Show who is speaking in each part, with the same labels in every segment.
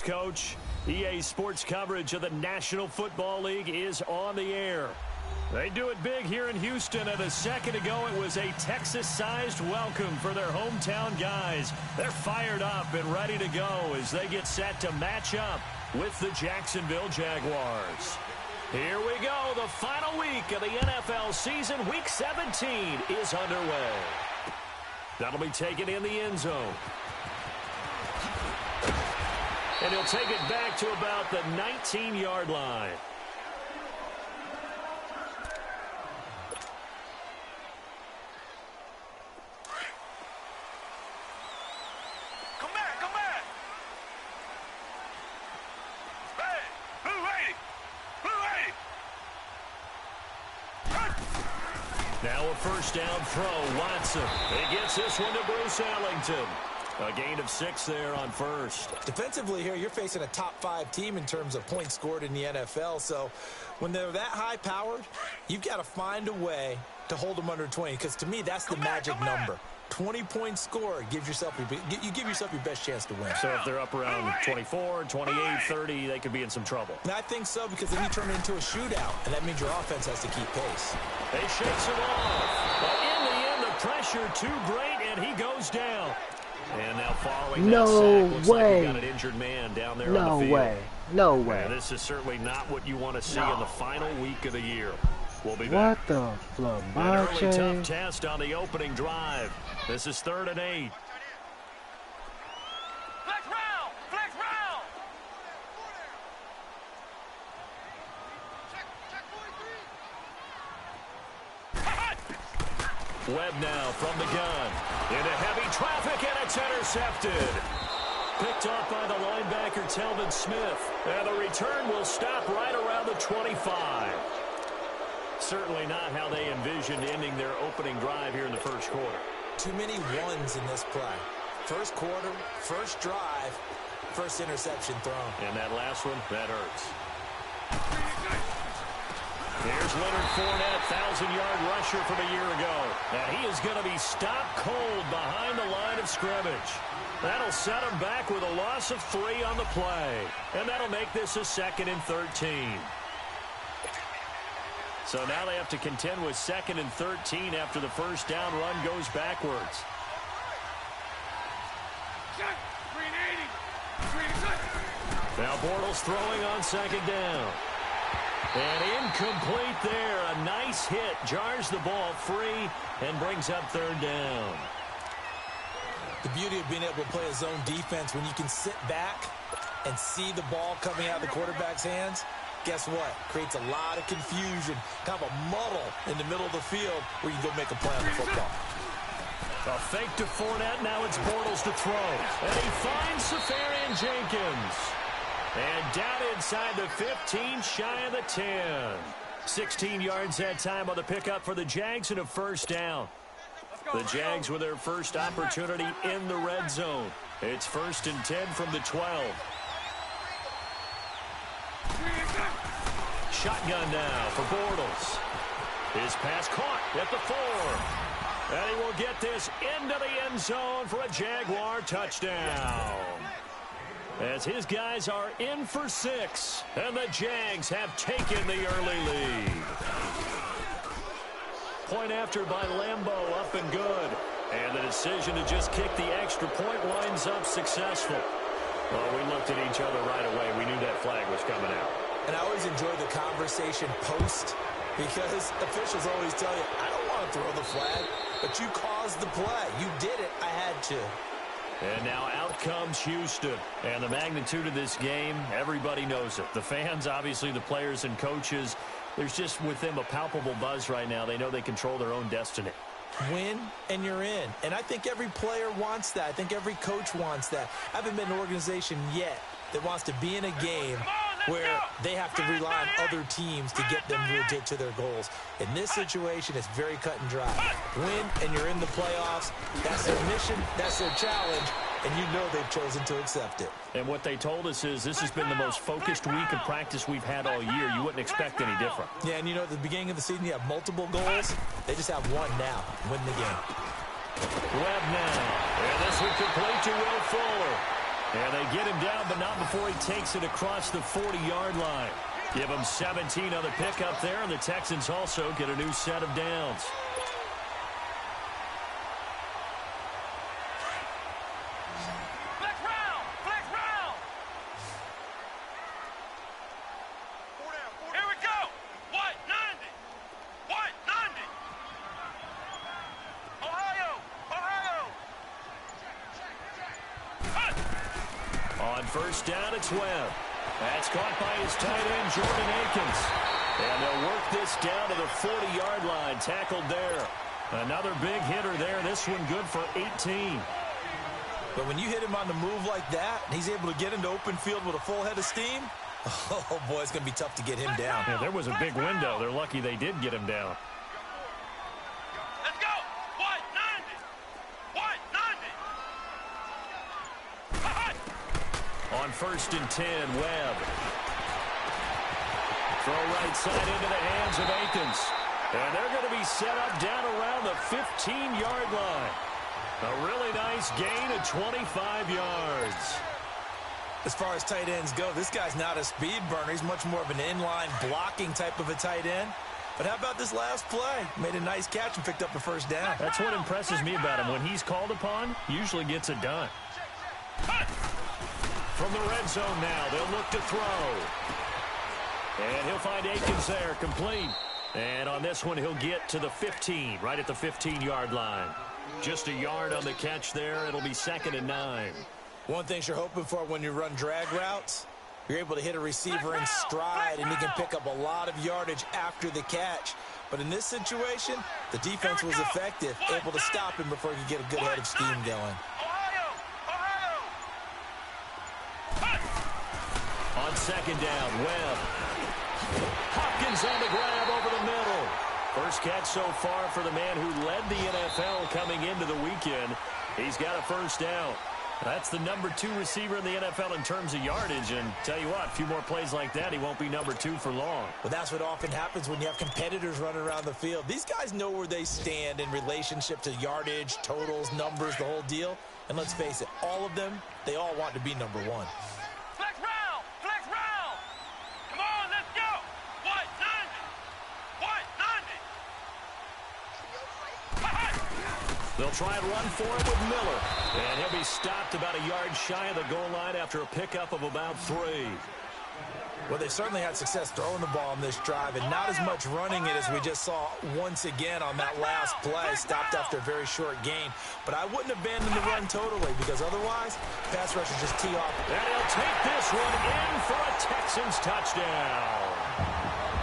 Speaker 1: Coach, EA Sports coverage of the National Football League is on the air. They do it big here in Houston, and a second ago it was a Texas-sized welcome for their hometown guys. They're fired up and ready to go as they get set to match up with the Jacksonville Jaguars. Here we go. The final week of the NFL season, Week 17, is underway. That'll be taken in the end zone. And he'll take it back to about the 19-yard line.
Speaker 2: Come back. Hey, who ready?
Speaker 1: Now a first down throw, Watson. He gets this one to Bruce Ellington. A gain of 6 there on first.
Speaker 3: Defensively here, you're facing a top-5 team in terms of points scored in the NFL. So when they're that high-powered, you've got to find a way to hold them under 20. Because to me, that's the magic number. 20 points scored gives yourself you give yourself your best chance to win.
Speaker 1: So if they're up around 24, 28, 30, they could be in some trouble.
Speaker 3: And I think so, because then you turn it into a shootout, and that means your offense has to keep pace.
Speaker 1: He shakes it off. But in the end, the pressure too great, and he goes down. And now following that sack, looks like we got an injured man down there on the field.
Speaker 4: No way.
Speaker 1: This is certainly not what you want to see in the final week of the year. We'll be back.
Speaker 4: What the flip?
Speaker 1: An early tough test on the opening drive. This is 3rd and 8.
Speaker 2: Flex round.
Speaker 1: Webb now from the gun. Into heavy traffic, and it's intercepted. Picked off by the linebacker, Telvin Smith. And the return will stop right around the 25. Certainly not how they envisioned ending their opening drive here in the first quarter.
Speaker 3: Too many ones in this play. First quarter, first drive, first interception thrown.
Speaker 1: And that last one, that hurts. Here's Leonard Fournette, 1,000-yard rusher from a year ago. And he is going to be stopped cold behind the line of scrimmage. That'll set him back with a loss of 3 on the play. And that'll make this a 2nd and 13. So now they have to contend with 2nd and 13 after the first down run goes backwards. Now Bortles throwing on 2nd down. And incomplete there. A nice hit. Jars the ball free and brings up 3rd down.
Speaker 3: The beauty of being able to play a zone defense when you can sit back and see the ball coming out of the quarterback's hands, guess what? Creates a lot of confusion, kind of a muddle in the middle of the field where you go make a play on the football.
Speaker 1: A fake to Fournette. Now it's Bortles to throw. And he finds Safarian Jenkins. And down inside the 15, shy of the 10. 16 yards that time on the pickup for the Jags and a first down. The Jags with their first opportunity in the red zone. It's 1st and 10 from the 12. Shotgun now for Bortles. His pass caught at the 4. And he will get this into the end zone for a Jaguar touchdown. As his guys are in for 6. And the Jags have taken the early lead. Point after by Lambeau, up and good. And the decision to just kick the extra point winds up successful. Well, we looked at each other right away. We knew that flag was coming out.
Speaker 3: And I always enjoy the conversation post, because officials always tell you, I don't want to throw the flag, but you caused the play. You did it. I had to.
Speaker 1: And now out comes Houston. And the magnitude of this game, everybody knows it. The fans, obviously the players and coaches, there's just with them a palpable buzz right now. They know they control their own destiny.
Speaker 3: Win and you're in. And I think every player wants that. I think every coach wants that. I haven't been an organization yet that wants to be in a game where they have to rely on other teams to get them to get to their goals. In this situation, it's very cut and dry. Win and you're in the playoffs. That's their mission. That's their challenge. And you know they've chosen to accept it.
Speaker 1: And what they told us is this has been the most focused week of practice we've had all year. You wouldn't expect any different.
Speaker 3: Yeah, and you know, at the beginning of the season, you have multiple goals. They just have one now. Win the game.
Speaker 1: Webb now. And this will complete to Will Fuller. And they get him down, but not before he takes it across the 40-yard line. Give him 17 on the pickup there, and the Texans also get a new set of downs.
Speaker 2: First
Speaker 1: down, it's Webb. That's caught by his tight end, Jordan Akins. And they'll work this down to the 40-yard line, tackled there. Another big hitter there, this one good for 18.
Speaker 3: But when you hit him on the move like that, and he's able to get into open field with a full head of steam, oh, boy, it's going to be tough to get him down.
Speaker 1: Yeah, there was a big window. They're lucky they did get him down. On 1st and 10, Webb. Throw right side into the hands of Akins. And they're going to be set up down around the 15-yard line. A really nice gain of 25 yards.
Speaker 3: As far as tight ends go, this guy's not a speed burner. He's much more of an inline blocking type of a tight end. But how about this last play? Made a nice catch and picked up the first down.
Speaker 1: That's what impresses me about him. When he's called upon, usually gets it done. From the red zone now, they'll look to throw. And he'll find Akins there, complete. And on this one, he'll get to the 15, right at the 15-yard line. Just a yard on the catch there. It'll be 2nd and 9.
Speaker 3: One thing you're hoping for when you run drag routes, you're able to hit a receiver in stride, and he can pick up a lot of yardage after the catch. But in this situation, the defense was effective, able to stop him before he could get a good head of steam going.
Speaker 1: On 2nd down, Webb. Hopkins on the grab over the middle. First catch so far for the man who led the NFL coming into the weekend. He's got a first down. That's the number 2 receiver in the NFL in terms of yardage. And tell you what, a few more plays like that, he won't be number 2 for long.
Speaker 3: Well, that's what often happens when you have competitors running around the field. These guys know where they stand in relationship to yardage, totals, numbers, the whole deal. And let's face it, all of them, they all want to be number 1.
Speaker 1: They'll try and run for it with Miller. And he'll be stopped about a yard shy of the goal line after a pickup of about 3.
Speaker 3: Well, they certainly had success throwing the ball in this drive, and not as much running it as we just saw once again on that last play, stopped after a very short gain. But I wouldn't abandon the run totally, because otherwise, pass rushers just tee off.
Speaker 1: And he'll take this one in for a Texans touchdown.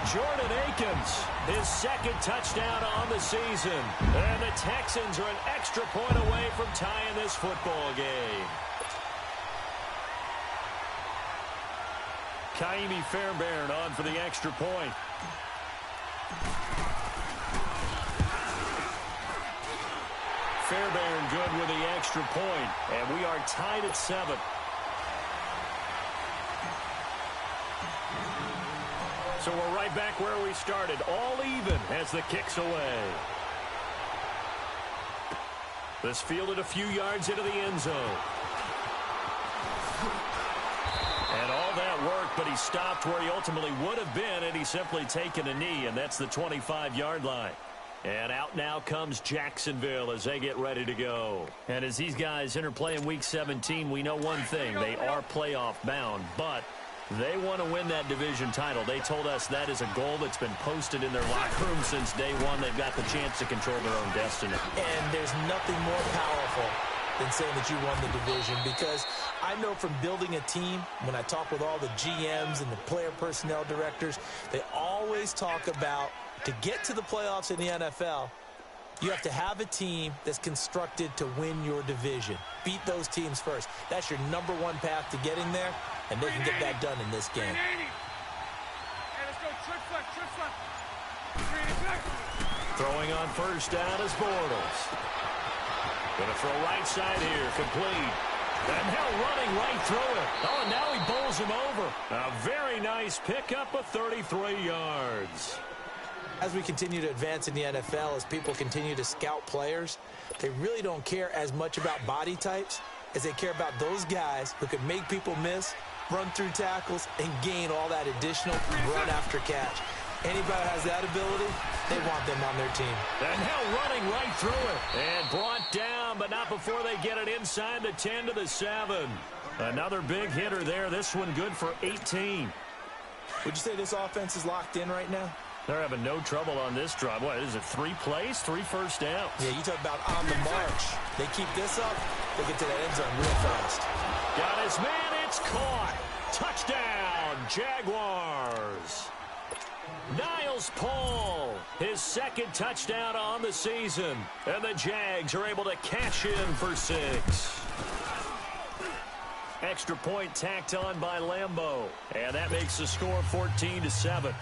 Speaker 1: Jordan Akins, his 2nd touchdown on the season. And the Texans are an extra point away from tying this football game. Kaimi Fairbairn on for the extra point. Fairbairn good with the extra point. And we are tied at 7. So we're right back where we started, all even as the kick's away. This fielded a few yards into the end zone. And all that worked, but he stopped where he ultimately would have been, and he's simply taken a knee, and that's the 25-yard line. And out now comes Jacksonville as they get ready to go. And as these guys interplay in Week 17, we know one thing. They are playoff bound, but they want to win that division title. They told us that is a goal that's been posted in their locker room since day one. They've got the chance to control their own destiny.
Speaker 3: And there's nothing more powerful than saying that you won the division, because I know from building a team, when I talk with all the GMs and the player personnel directors, they always talk about, to get to the playoffs in the NFL, you have to have a team that's constructed to win your division. Beat those teams first. That's your number 1 path to getting there, and they can get that done in this game.
Speaker 1: Throwing on first down is Bortles. Going to throw right side here, complete. And now running right through it. Oh, and now he bowls him over. A very nice pickup of 33 yards.
Speaker 3: As we continue to advance in the NFL, as people continue to scout players, they really don't care as much about body types is they care about those guys who can make people miss, run through tackles, and gain all that additional run after catch. Anybody has that ability, they want them on their team.
Speaker 1: And now running right through it. And brought down, but not before they get it inside the 10 to the 7. Another big hitter there. This one good for 18.
Speaker 3: Would you say this offense is locked in right now?
Speaker 1: They're having no trouble on this drive. What is it, 3 plays, 3 first downs?
Speaker 3: Yeah, you talk about on the march. They keep this up, they get to that end zone real fast.
Speaker 1: Got his man, it's caught. Touchdown, Jaguars. Niles Paul, his second touchdown on the season. And the Jags are able to cash in for 6. Extra point tacked on by Lambeau. And that makes the score 14 to 7.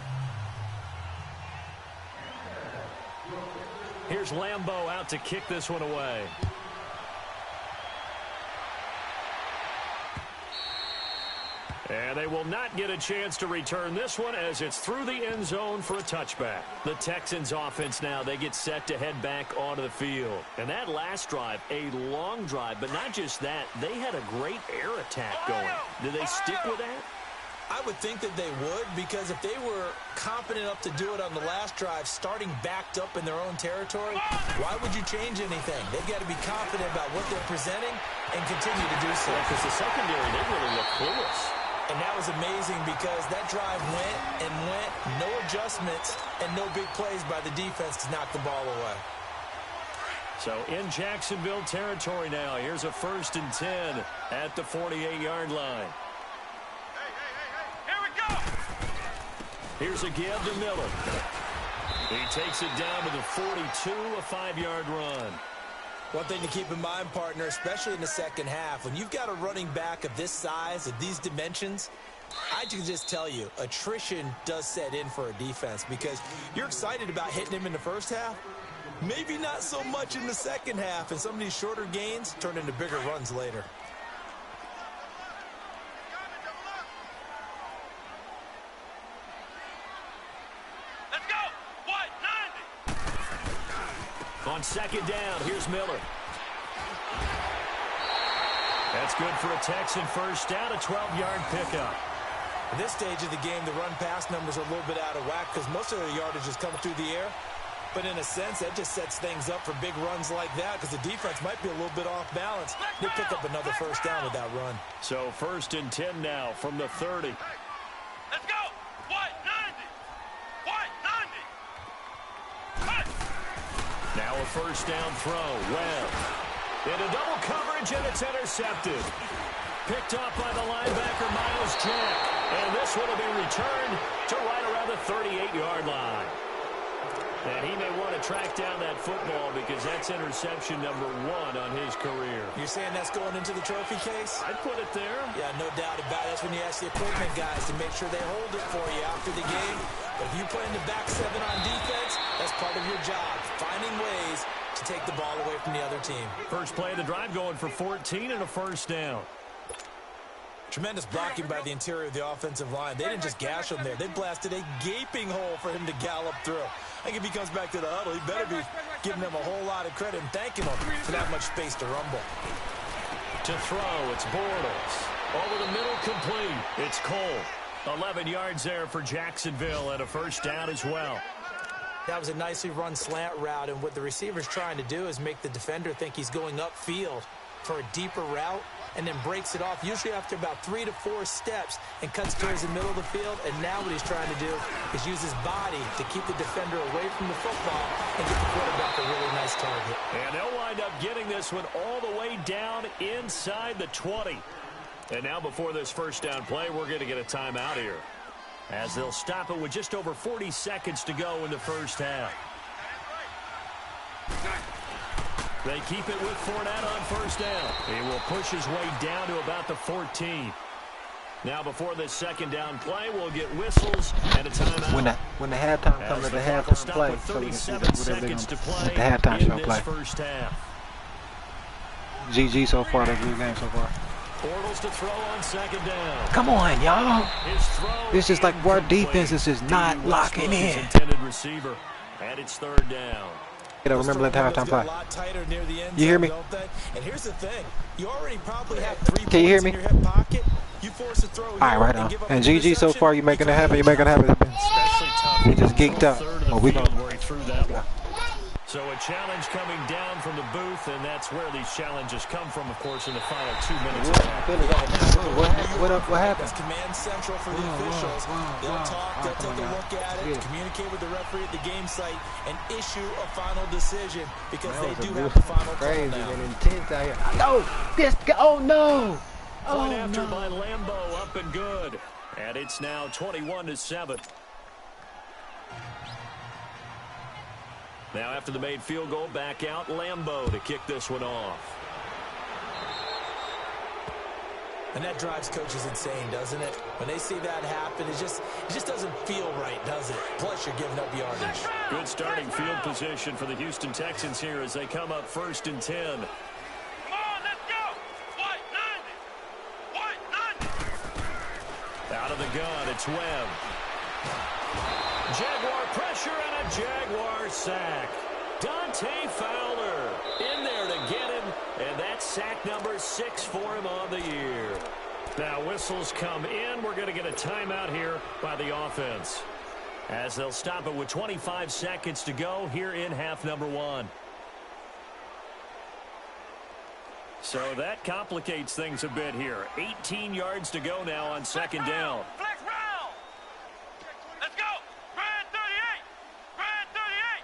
Speaker 1: Here's Lambeau out to kick this one away. And they will not get a chance to return this one as it's through the end zone for a touchback. The Texans offense now, they get set to head back onto the field. And that last drive, a long drive, but not just that, they had a great air attack going. Do they stick with that?
Speaker 3: I would think that they would, because if they were confident enough to do it on the last drive, starting backed up in their own territory, why would you change anything? They've got to be confident about what they're presenting and continue to do so.
Speaker 1: Because the secondary, they really look clueless.
Speaker 3: And that was amazing because that drive went and went, no adjustments, and no big plays by the defense to knock the ball away.
Speaker 1: So in Jacksonville territory now, here's a 1st and 10 at the 48-yard line.
Speaker 2: Here we go.
Speaker 1: Here's a give to Miller. He takes it down to the 42, a 5-yard run.
Speaker 3: One thing to keep in mind, partner, especially in the second half, when you've got a running back of this size, of these dimensions, I can just tell you, attrition does set in for a defense because you're excited about hitting him in the first half, maybe not so much in the second half, and some of these shorter gains turn into bigger runs later.
Speaker 2: Let's go. What? 90.
Speaker 1: On second down, here's Miller. That's good for a Texan first down, a 12-yard pickup.
Speaker 3: At this stage of the game, the run-pass numbers are a little bit out of whack because most of the yardage is coming through the air. But in a sense, that just sets things up for big runs like that because the defense might be a little bit off balance. They pick up another first down with that run.
Speaker 1: So 1st and 10 now from the 30.
Speaker 2: Let's go. What? 90. What? 90. Cut.
Speaker 1: Now a first down throw. Webb. Into double coverage, and it's intercepted. Picked up by the linebacker, Miles Jack. And this one will be returned to right around the 38-yard line. And he may want to track down that football because that's interception number 1 on his career.
Speaker 3: You're saying that's going into the trophy case?
Speaker 1: I'd put it there.
Speaker 3: Yeah, no doubt about it. That's when you ask the equipment guys to make sure they hold it for you after the game. But if you play in the back 7 on defense, that's part of your job, finding ways to take the ball away from the other team.
Speaker 1: First play of the drive going for 14 and a first down.
Speaker 3: Tremendous blocking by the interior of the offensive line. They didn't just gash him there. They blasted a gaping hole for him to gallop through. I think if he comes back to the huddle, he better be giving them a whole lot of credit and thanking them for that much space to rumble.
Speaker 1: To throw, it's Bortles. Over the middle, complete. It's Cole. 11 yards there for Jacksonville and a first down as well.
Speaker 3: That was a nicely run slant route, and what the receiver's trying to do is make the defender think he's going upfield for a deeper route and then breaks it off, usually after about 3 to 4 steps, and cuts towards the middle of the field. And now what he's trying to do is use his body to keep the defender away from the football and get the quarterback a really nice target.
Speaker 1: And they'll wind up getting this one all the way down inside the 20. And now before this first down play, we're going to get a timeout here, as they'll stop it with just over 40 seconds to go in the first half. They keep it with Fournette on first down. He will push his way down to about the 14. Now before this second down play, we'll get whistles and a timeout.
Speaker 4: When the halftime comes at the halftime play, so we can see whatever they're going to at the halftime show play.
Speaker 1: First half.
Speaker 4: GG so far, that's a good game so far.
Speaker 1: Bortles to throw on second down.
Speaker 4: Come on, y'all. It's just like our defense is just not locking in.
Speaker 1: Intended receiver, and it's third down.
Speaker 4: Remember that halftime play. You hear me?
Speaker 3: And here's the thing. You already probably have 3
Speaker 4: Can you hear me?
Speaker 3: in your hip pocket. You force a throw.
Speaker 4: All right, right on. And GG so far, you making it happen. You making it happen.
Speaker 1: Especially tough.
Speaker 4: We just geeked up.
Speaker 1: Oh,
Speaker 4: we gonna.
Speaker 1: Where he threw that one. So a challenge coming down from the booth, and that's where these challenges come from, of course, in the final 2 minutes.
Speaker 3: What happened? It's command central for the officials. They'll talk, they'll take a look at it, communicate with the referee at the game site, and issue a final decision because they do have the final call now.
Speaker 4: And intense out here. No, oh no!
Speaker 1: Point after by Lambo, up and good, and it's now 21-7. Now after the made field goal, back out Lambo to kick this one off.
Speaker 3: And that drives coaches insane, doesn't it? When they see that happen, it just doesn't feel right, does it? Plus, you're giving up yardage.
Speaker 1: Good starting field position for the Houston Texans here as they come up 1st and 10.
Speaker 2: Come on, let's go. What, 90?
Speaker 1: Out of the gun, it's Webb. Jaguar pressure and a Jaguar sack. Dante Fowler in there to get him, and that's sack number 6 for him on the year. Now whistles come in. We're going to get a timeout here by the offense as they'll stop it with 25 seconds to go here in half number 1. So that complicates things a bit here. 18 yards to go now on 2nd down.
Speaker 2: Flex round. Let's go. Grand 38. Grand 38.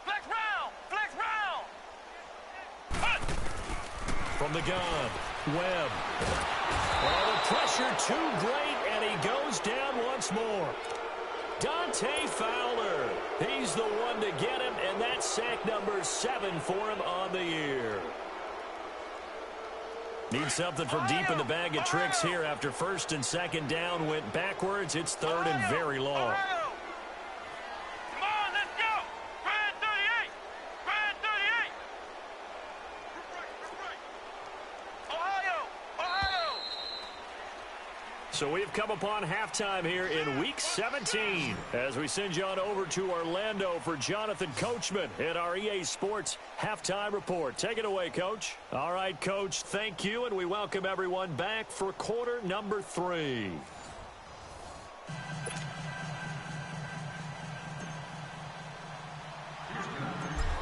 Speaker 2: Flex round. Flex round.
Speaker 1: From the gun, Webb. Oh, the pressure too great, and he goes down once more. Dante Fowler. He's the one to get him, and that's sack number 7 for him on the year. Need something from deep in the bag of tricks here after 1st and 2nd down went backwards. It's 3rd and very long.
Speaker 2: Come on, let's go. Grand 38. Grand 38. Ohio. Ohio.
Speaker 1: So we've come upon halftime here in Week 17 as we send you on over to Orlando for Jonathan Coachman at our EA Sports Halftime Report. Take it away, Coach. All right, Coach, thank you, and we welcome everyone back for quarter number 3.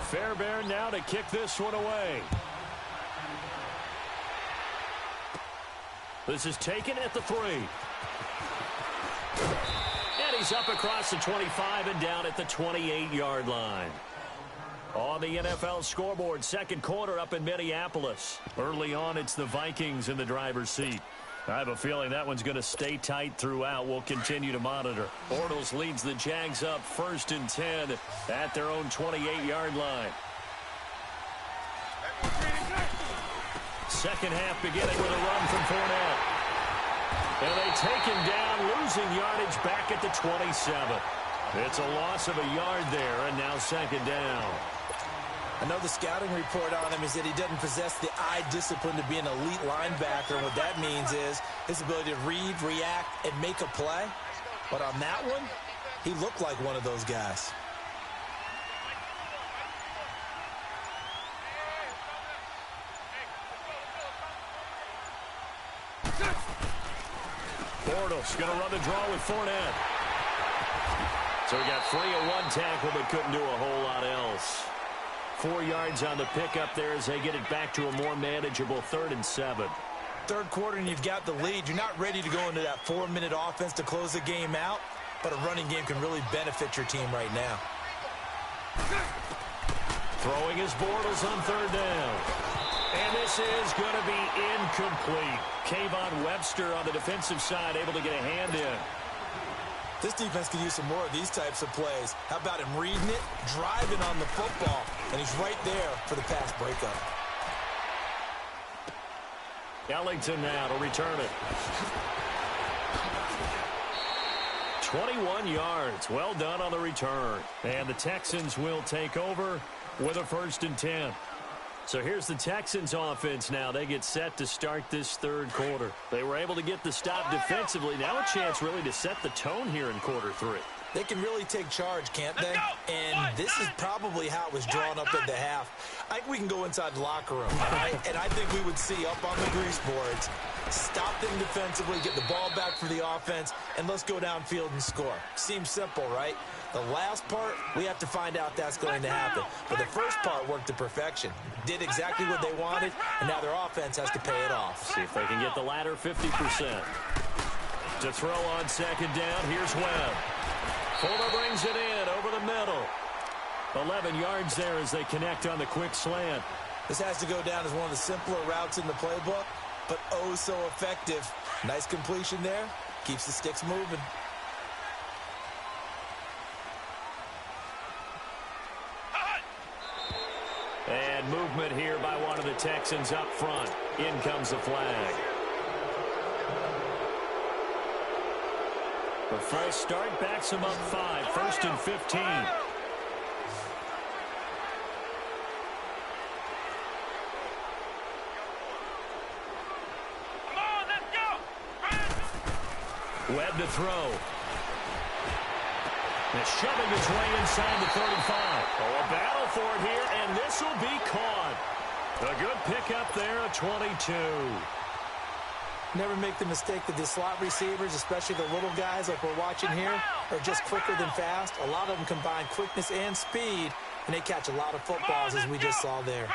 Speaker 1: Fairbairn now to kick this one away. This is taken at the 3. And he's up across the 25 and down at the 28-yard line. On the NFL scoreboard, 2nd quarter up in Minneapolis. Early on, it's the Vikings in the driver's seat. I have a feeling that one's going to stay tight throughout. We'll continue to monitor. Bortles leads the Jags up 1st and 10 at their own 28-yard line. Second half beginning with a run from Fournette. And they take him down, losing yardage back at the 27. It's a loss of a yard there, and now 2nd down.
Speaker 3: I know the scouting report on him is that he doesn't possess the eye discipline to be an elite linebacker. And what that means is his ability to read, react, and make a play. But on that one, he looked like one of those guys.
Speaker 1: Bortles going to run the draw with Fournette. So he got free of one tackle but couldn't do a whole lot else. 4 yards on the pickup there as they get it back to a more manageable 3rd and 7.
Speaker 3: Third quarter and you've got the lead. You're not ready to go into that 4-minute offense to close the game out, but a running game can really benefit your team right now.
Speaker 1: Throwing his Bortles on 3rd down. And this is going to be incomplete. Kayvon Webster on the defensive side able to get a hand in.
Speaker 3: This defense could use some more of these types of plays. How about him reading it, driving on the football, and he's right there for the pass breakup.
Speaker 1: Ellington now to return it. 21 yards. Well done on the return. And the Texans will take over with a 1st and 10. So here's the Texans offense now. They get set to start this 3rd quarter. They were able to get the stop defensively. Now a chance really to set the tone here in quarter 3.
Speaker 3: They can really take charge, can't they? And this is probably how it was drawn up at the half. I think we can go inside the locker room, all right? And I think we would see up on the grease boards, stop them defensively, get the ball back for the offense, and let's go downfield and score. Seems simple, right? The last part, we have to find out that's going to happen. But the first part worked to perfection. Did exactly what they wanted, and now their offense has to pay it off.
Speaker 1: See if they can get the latter 50%. To throw on second down, here's Webb. Fuller brings it in over the middle. 11 yards there as they connect on the quick slant.
Speaker 3: This has to go down as one of the simpler routes in the playbook, but oh so effective. Nice completion there. Keeps the sticks moving.
Speaker 1: And movement here by one of the Texans up front. In comes the flag. The false start backs them up 5. 1st and 15.
Speaker 2: Come on, let's go.
Speaker 1: Webb to throw. And shoving his way inside the 35. Oh, a battle for it here, and this will be caught. A good pickup there, a 22.
Speaker 3: Never make the mistake that the slot receivers, especially the little guys like we're watching here, are just quicker than fast. A lot of them combine quickness and speed, and they catch a lot of footballs, as we just saw there.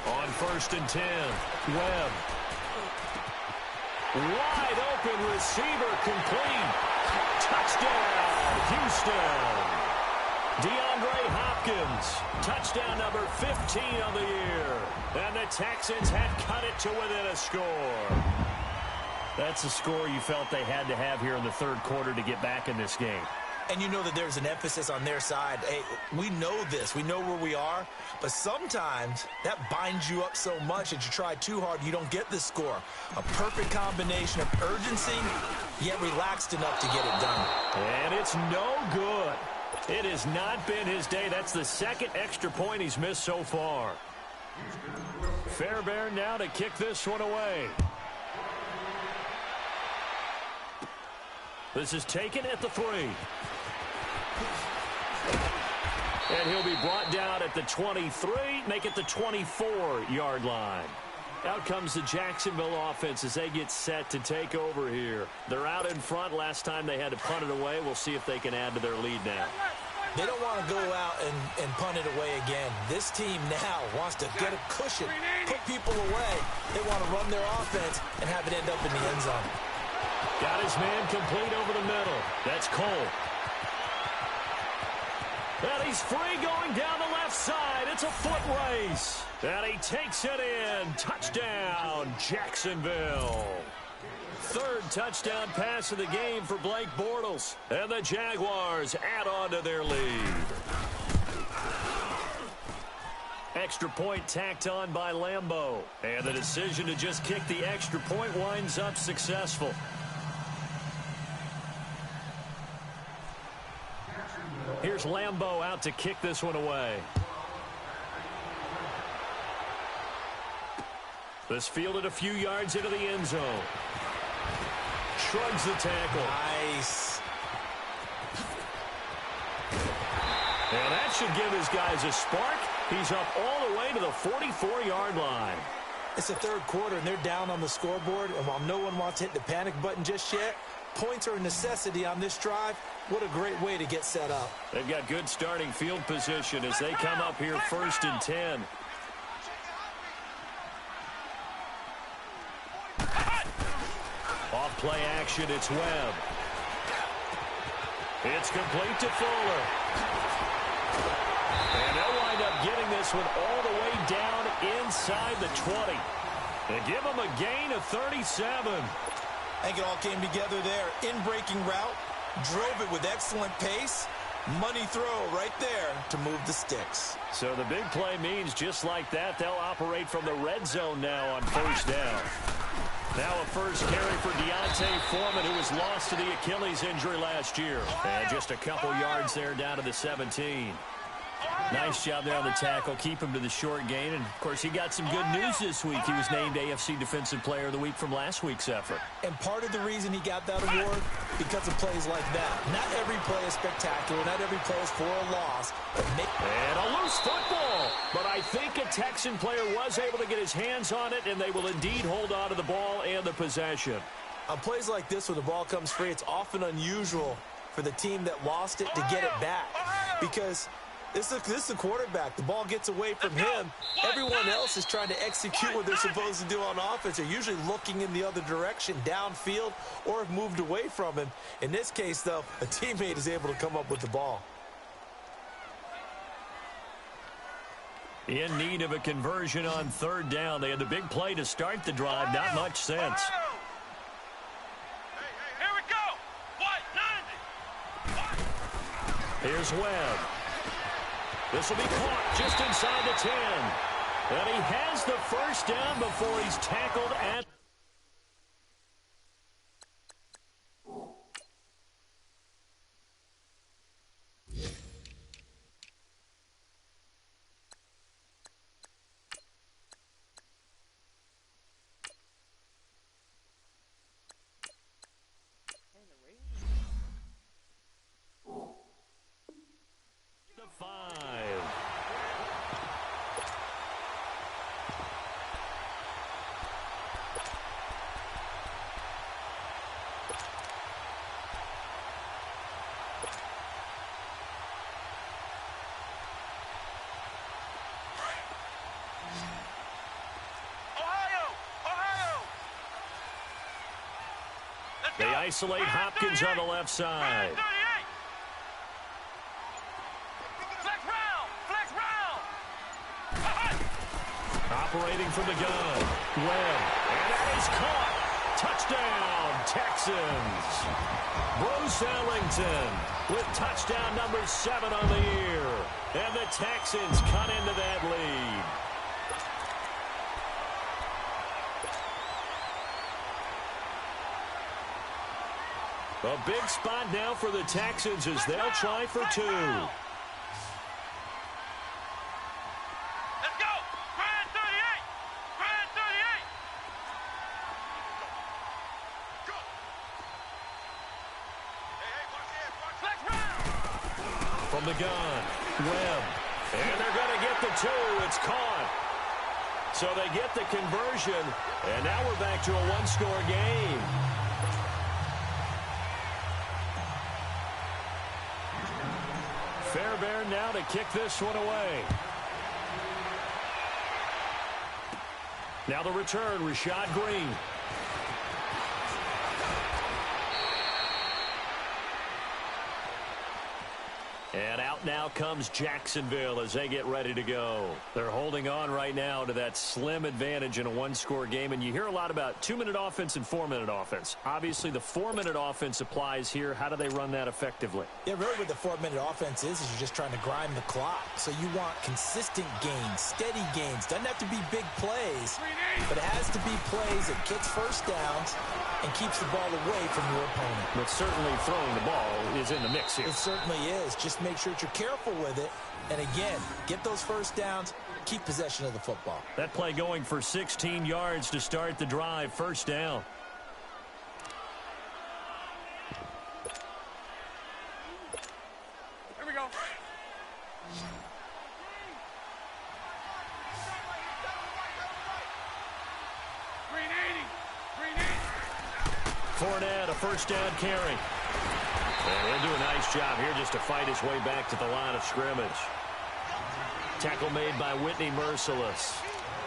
Speaker 1: On 1st and 10, Webb. Wide open receiver complete. Touchdown, Houston. DeAndre Hopkins, touchdown number 15 of the year. And the Texans had cut it to within a score. That's a score you felt they had to have here in the third quarter to get back in this game.
Speaker 3: And you know that there's an emphasis on their side. Hey, we know this. We know where we are. But sometimes that binds you up so much that you try too hard, you don't get the score. A perfect combination of urgency, yet relaxed enough to get it done.
Speaker 1: And it's no good. It has not been his day. That's the second extra point he's missed so far. Fairbairn now to kick this one away. This is taken at the 3. And he'll be brought down at the 23, make it the 24-yard line. Out comes the Jacksonville offense as they get set to take over here. They're out in front. Last time they had to punt it away. We'll see if they can add to their lead now.
Speaker 3: They don't want to go out and punt it away again. This team now wants to get a cushion, put people away. They want to run their offense and have it end up in the end zone.
Speaker 1: Got his man complete over the middle. That's Cole. And he's free going down the left side. It's a foot race. And he takes it in. Touchdown, Jacksonville. Third touchdown pass of the game for Blake Bortles. And the Jaguars add on to their lead. Extra point tacked on by Lambeau. And the decision to just kick the extra point winds up successful. Here's Lambeau out to kick this one away. This fielded a few yards into the end zone. Shrugs the tackle.
Speaker 3: Nice.
Speaker 1: And that should give his guys a spark. He's up all the way to the 44-yard line.
Speaker 3: It's the third quarter, and they're down on the scoreboard. And while no one wants to hit the panic button just yet, points are a necessity on this drive. What a great way to get set up.
Speaker 1: They've got good starting field position as they come up here 1st and 10. Off play action, it's Webb. It's complete to Fuller. And they'll wind up getting this one all the way down inside the 20. They give them a gain of 37.
Speaker 3: I think it all came together there. In-breaking route, drove it with excellent pace. Money throw right there to move the sticks.
Speaker 1: So the big play means just like that, they'll operate from the red zone now on 1st down. Now a first carry for Deontay Foreman, who was lost to the Achilles injury last year. And just a couple yards there down to the 17. Nice job there on the tackle. Keep him to the short gain. And, of course, he got some good news this week. He was named AFC Defensive Player of the Week from last week's effort.
Speaker 3: And part of the reason he got that award, because of plays like that. Not every play is spectacular. Not every play is for a loss.
Speaker 1: And a loose football. But I think a Texan player was able to get his hands on it, and they will indeed hold on to the ball and the possession.
Speaker 3: On plays like this, when the ball comes free, it's often unusual for the team that lost it to get it back. Because this is the quarterback. The ball gets away from him. Everyone else is trying to execute what they're supposed to do on offense. They're usually looking in the other direction, downfield, or have moved away from him. In this case, though, a teammate is able to come up with the ball.
Speaker 1: In need of a conversion on third down. They had the big play to start the drive. Not much sense.
Speaker 2: Here we go. What? 90.
Speaker 1: Here's Webb. This will be caught just inside the 10. And he has the first down before he's tackled at... the 5. They isolate Hopkins on the left side.
Speaker 2: Flex round. Flex round.
Speaker 1: Operating from the gun. Webb. And that is caught. Touchdown, Texans. Bruce Ellington with touchdown number 7 on the year. And the Texans cut into that lead. A big spot now for the Texans as they'll try for 2.
Speaker 2: Let's go. Grand 38. Grand 38. Go. Hey, watch this. Flex round.
Speaker 1: From the gun, Webb. And they're going to get the 2. It's caught. So they get the conversion, and now we're back to a one-score game. Fairbairn now to kick this one away. Now the return, Rashad Green. And out now comes Jacksonville as they get ready to go. They're holding on right now to that slim advantage in a one-score game. And you hear a lot about 2-minute offense and 4-minute offense. Obviously, the 4-minute offense applies here. How do they run that effectively?
Speaker 3: Yeah, really what the 4-minute offense is you're just trying to grind the clock. So you want consistent gains, steady gains. Doesn't have to be big plays, but it has to be plays that gets first downs and keeps the ball away from your opponent.
Speaker 1: But certainly throwing the ball is in the mix here.
Speaker 3: It certainly is. Just make sure that you're careful with it. And again, get those first downs, keep possession of the football.
Speaker 1: That play going for 16 yards to start the drive. First down.
Speaker 2: Here we go. Green 80. Green 80.
Speaker 1: Fournette, a first down carry. And he'll do a nice job here just to fight his way back to the line of scrimmage. Tackle made by Whitney Merciless.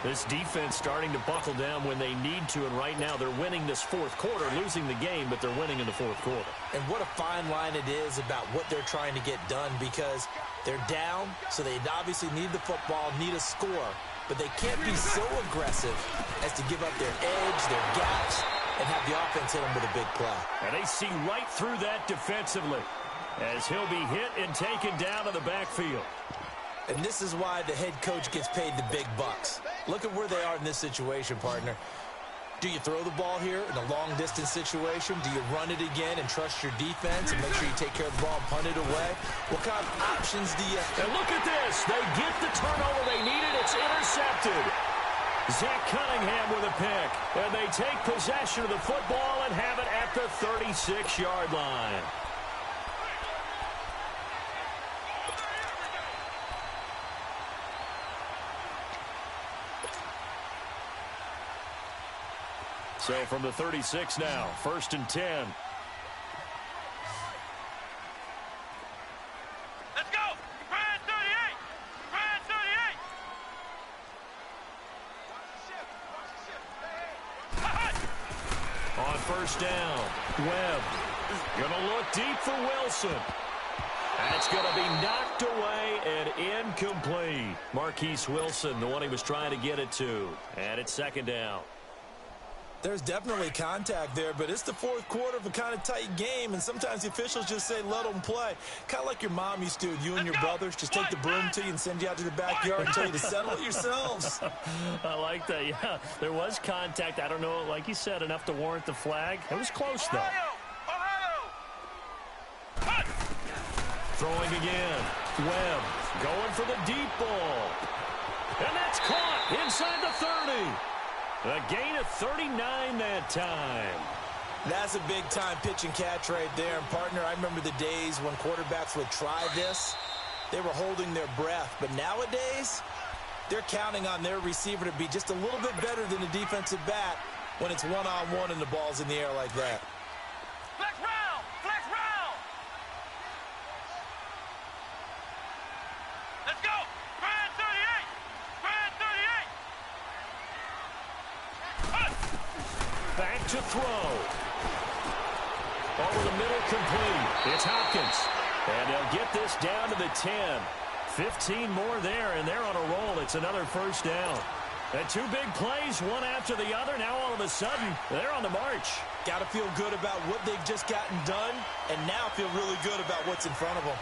Speaker 1: This defense starting to buckle down when they need to, and right now they're winning this fourth quarter, losing the game, but they're winning in the fourth quarter.
Speaker 3: And what a fine line it is about what they're trying to get done, because they're down, so they obviously need the football, need a score, but they can't be so aggressive as to give up their edge, their gaps, and have the offense hit them with a big play.
Speaker 1: And they see right through that defensively as he'll be hit and taken down in the backfield.
Speaker 3: And this is why the head coach gets paid the big bucks. Look at where they are in this situation, partner. Do you throw the ball here in a long-distance situation? Do you run it again and trust your defense and make sure you take care of the ball and punt it away? What kind of options do you have?
Speaker 1: And look at this. They get the turnover they needed. It's intercepted. Zach Cunningham with a pick. And they take possession of the football and have it at the 36-yard line. So from the 36 now, 1st and 10.
Speaker 2: Let's go. Brand 38. Brand 38.
Speaker 1: On 1st down, Webb gonna look deep for Wilson. That's going to be knocked away and incomplete. Marquise Wilson, the one he was trying to get it to. And it's 2nd down.
Speaker 3: There's definitely contact there, but it's the 4th quarter of a kind of tight game, and sometimes the officials just say, let them play. Kind of like your mom used to with you and your brothers. Just take the broom to you and send you out to the backyard and tell you to settle it yourselves.
Speaker 1: I like that, yeah. There was contact. I don't know, like you said, enough to warrant the flag. It was close, though. Throwing again. Webb going for the deep ball. And that's caught inside the 30. A gain of 39 that time.
Speaker 3: That's a big-time pitch and catch right there. And, partner, I remember the days when quarterbacks would try this. They were holding their breath. But nowadays, they're counting on their receiver to be just a little bit better than the defensive back when it's one-on-one and the ball's in the air like that.
Speaker 2: Flex round. Flex round. Let's go. Brand 38. Brand 38.
Speaker 1: Back to throw. Over the middle, complete. It's Hopkins. And they'll get this down to the 10. 15 more there, and they're on a roll. It's another 1st down. And 2 big plays, one after the other. Now all of a sudden, they're on the march.
Speaker 3: Got to feel good about what they've just gotten done, and now feel really good about what's in front of them.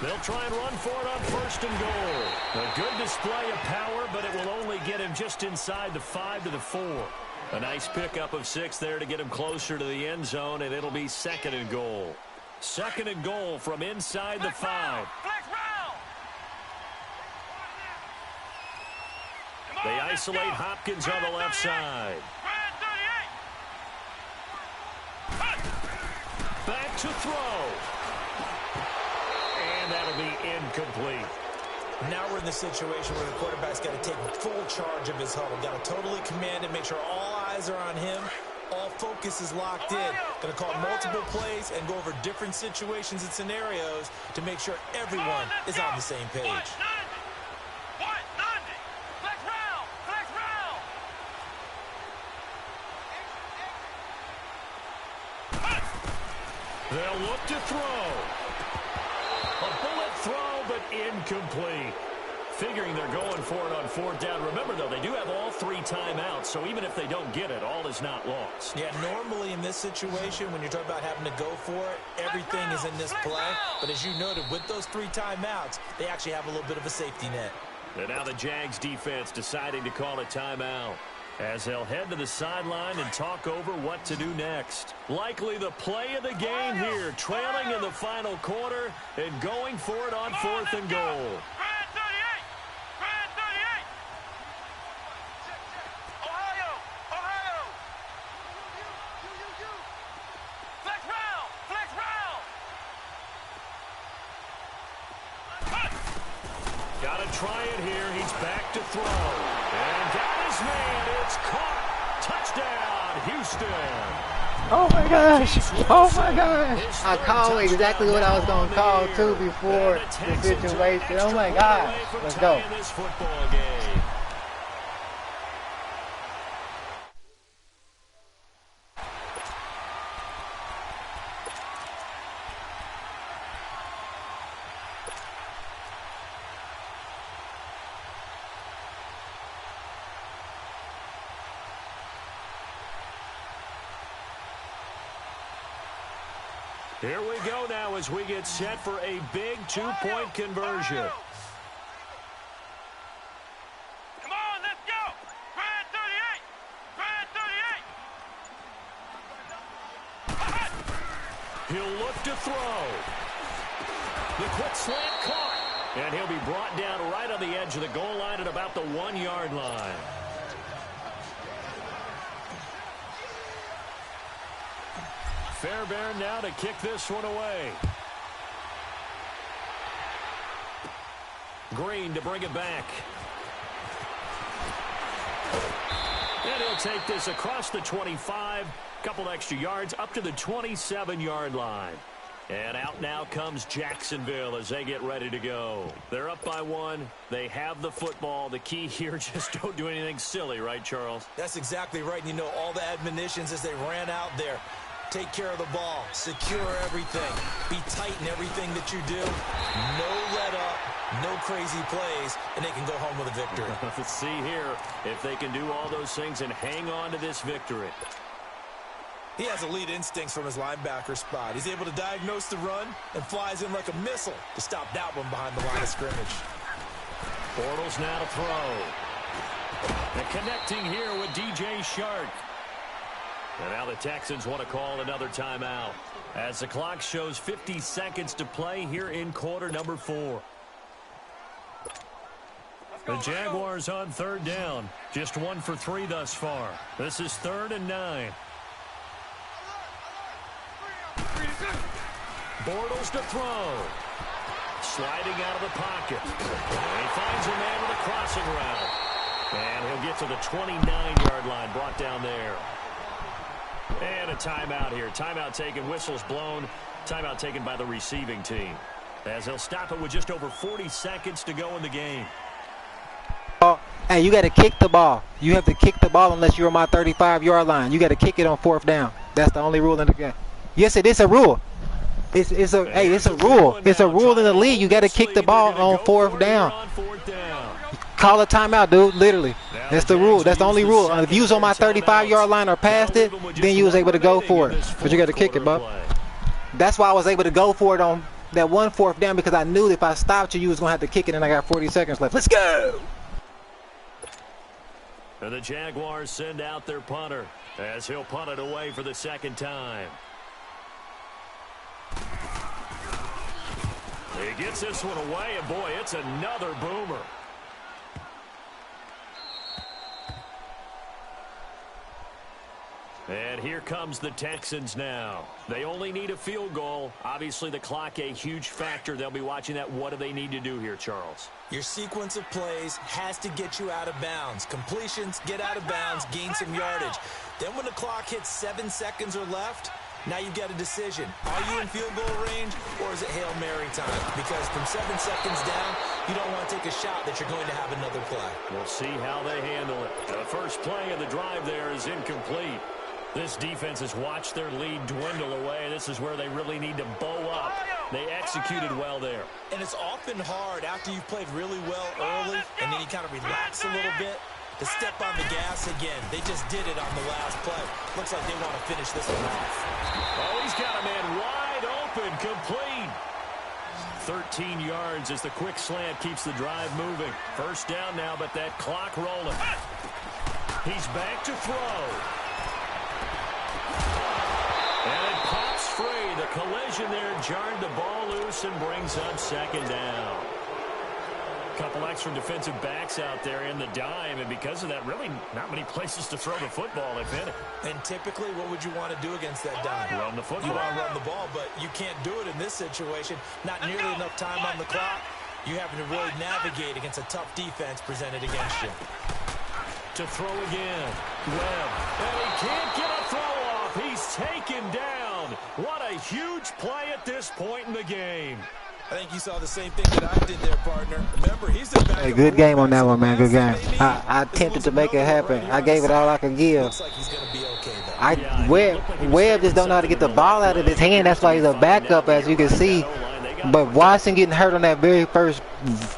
Speaker 1: They'll try and run for it on 1st and goal. A good display of power, but it will only get him just inside the 5 to the 4. A nice pickup of 6 there to get him closer to the end zone, and it'll be 2nd and goal. 2nd and goal from inside the 5. They isolate Hopkins on the left side. Back to throw. And that'll be incomplete.
Speaker 3: Now we're in the situation where the quarterback's got to take full charge of his huddle. Got to totally command it, make sure all eyes are on him. All focus is locked in. Going to call multiple plays and go over different situations and scenarios to make sure everyone is on the same page.
Speaker 1: They'll look to throw. A bullet throw, but incomplete. Figuring they're going for it on 4th down. Remember, though, they do have all 3 timeouts, so even if they don't get it, all is not lost.
Speaker 3: Yeah, normally in this situation, when you're talking about having to go for it, everything is in this play. But as you noted, with those 3 timeouts, they actually have a little bit of a safety net.
Speaker 1: And now the Jags defense deciding to call a timeout, as they'll head to the sideline and talk over what to do next. Likely the play of the game here, trailing in the final quarter and going for it on 4th and goal. Got to try it here. He's back to throw. And got his man. It's caught. Touchdown, Houston.
Speaker 4: Oh my gosh. Oh my gosh. I called exactly what I was going to call too before the situation. Oh my gosh. Let's go.
Speaker 1: Here we go now as we get set for a big 2-point conversion. He'll look to throw. The quick slant caught. And he'll be brought down right on the edge of the goal line at about the 1-yard line. Fairbairn now to kick this one away. Green to bring it back. And he'll take this across the 25. Couple extra yards up to the 27-yard line. And out now comes Jacksonville as they get ready to go. They're up by 1. They have the football. The key here, just don't do anything silly, right, Charles?
Speaker 3: That's exactly right. You know, all the admonitions as they ran out there. Take care of the ball. Secure everything. Be tight in everything that you do. No let up. No crazy plays. And they can go home with a victory.
Speaker 1: Let's see here if they can do all those things and hang on to this victory.
Speaker 3: He has elite instincts from his linebacker spot. He's able to diagnose the run and flies in like a missile to stop that one behind the line of scrimmage.
Speaker 1: Bortles now to throw. And connecting here with DJ Shark. And now the Texans want to call another timeout as the clock shows 50 seconds to play here in quarter number 4. The Jaguars on 3rd down. Just 1 for 3 thus far. This is 3rd and 9. Bortles to throw. Sliding out of the pocket. And he finds a man with a crossing route. And he'll get to the 29-yard line, brought down there. And a timeout here. Timeout taken, whistles blown. Timeout taken by the receiving team. As they'll stop it with just over 40 seconds to go in the game.
Speaker 5: Hey, you got to kick the ball. You have to kick the ball unless you're on my 35-yard line. You got to kick it on 4th down. That's the only rule in the game. Yes, it is a rule. It's a rule. It's a rule in the league. You got to kick the ball on 4th down. Call a timeout, dude. Literally. That's the rule. That's the only rule. If you was on my 35-yard line or past it, then you was able to go for it. But you got to kick it, bub. That's why I was able to go for it on that 4th down, because I knew if I stopped you, you was going to have to kick it, and I got 40 seconds left. Let's go.
Speaker 1: And the Jaguars send out their punter as he'll punt it away for the 2nd time. He gets this one away, and boy, it's another boomer. And here comes the Texans now. They only need a field goal. Obviously, the clock a huge factor. They'll be watching that. What do they need to do here, Charles?
Speaker 3: Your sequence of plays has to get you out of bounds. Completions, get out of bounds, gain some yardage. Then when the clock hits 7 seconds or left, now you've got a decision. Are you in field goal range, or is it Hail Mary time? Because from 7 seconds down, you don't want to take a shot that you're going to have another play.
Speaker 1: We'll see how they handle it. The first play of the drive there is incomplete. This defense has watched their lead dwindle away. This is where they really need to bow up. They executed well there.
Speaker 3: And it's often hard after you've played really well early and then you kind of relax a little bit to step on the gas again. They just did it on the last play. Looks like they want to finish this one off.
Speaker 1: Oh, he's got a man wide open, complete. 13 yards as the quick slant keeps the drive moving. First down now, but that clock rolling. He's back to throw. And it pops free. The collision there jarred the ball loose and brings up 2nd down. Couple extra defensive backs out there in the dime, and because of that, really not many places to throw the football, if any.
Speaker 3: And typically, what would you want to do against that dime?
Speaker 1: Run the football.
Speaker 3: You want to run the ball, but you can't do it in this situation. Not nearly enough time on the clock. You're having to really navigate against a tough defense presented against you.
Speaker 1: To throw again. Webb. And he can't get a throw off. He's taken down. What a huge play at this point in the game.
Speaker 3: I think you saw the same thing that I did there, partner. Remember, he's the back.
Speaker 5: Hey, good game on that one, man. Good game. I attempted to make it happen. I gave it all I could give.
Speaker 3: Looks like he's going to be okay, though.
Speaker 5: Webb just don't know how to get the ball out of his hand. That's why he's a backup, as you can see. But Watson getting hurt on that very first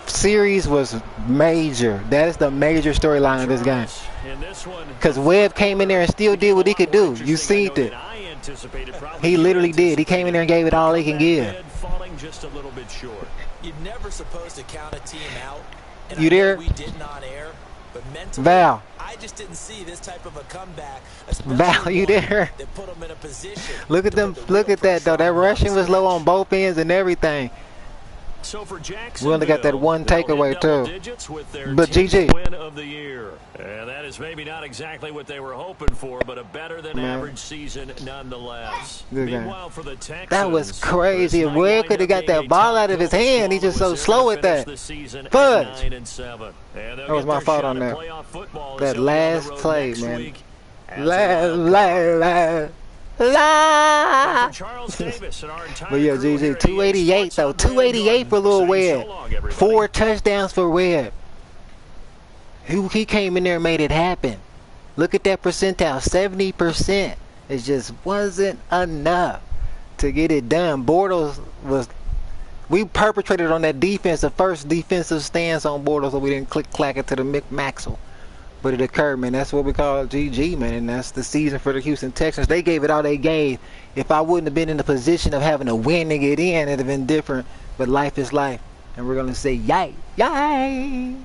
Speaker 5: series was major. That is the major storyline of this game. Because Webb came in there and still did what he could do. You seen it. He literally did. He came in there and gave it all he can give.
Speaker 1: Just a little bit short.
Speaker 3: You're never supposed to count a team out. And
Speaker 5: you there?
Speaker 3: We didn't on air, but mentally,
Speaker 5: Val.
Speaker 3: I I just didn't see this type of a comeback.
Speaker 5: Value there.
Speaker 3: That put them in a position.
Speaker 5: Look at them. Look at that though. That rushing was low on both ends and everything.
Speaker 1: So for
Speaker 5: We only got that one takeaway too. But GG.
Speaker 1: Win of the year. And that is maybe not exactly what they were hoping for, but a better than average season nonetheless. Meanwhile, for the Texans,
Speaker 5: that was crazy. Where could he got that ball out of his hand? He's just so slow at that. Fudge. That was my fault on that. That last play, man. But yeah, GG, 288 though. 288 for Lil Webb. 4 touchdowns for Webb. He came in there and made it happen. Look at that percentile, 70%. It just wasn't enough to get it done. Bortles was, we perpetrated on that defense, the first defensive stance on Bortles, so we didn't clack it to the Maxwell. But it occurred, man. That's what we call GG, man. And that's the season for the Houston Texans. They gave it all they gave. If I wouldn't have been in the position of having to win to get in, it'd have been different. But life is life. And we're going to say, yay, yay.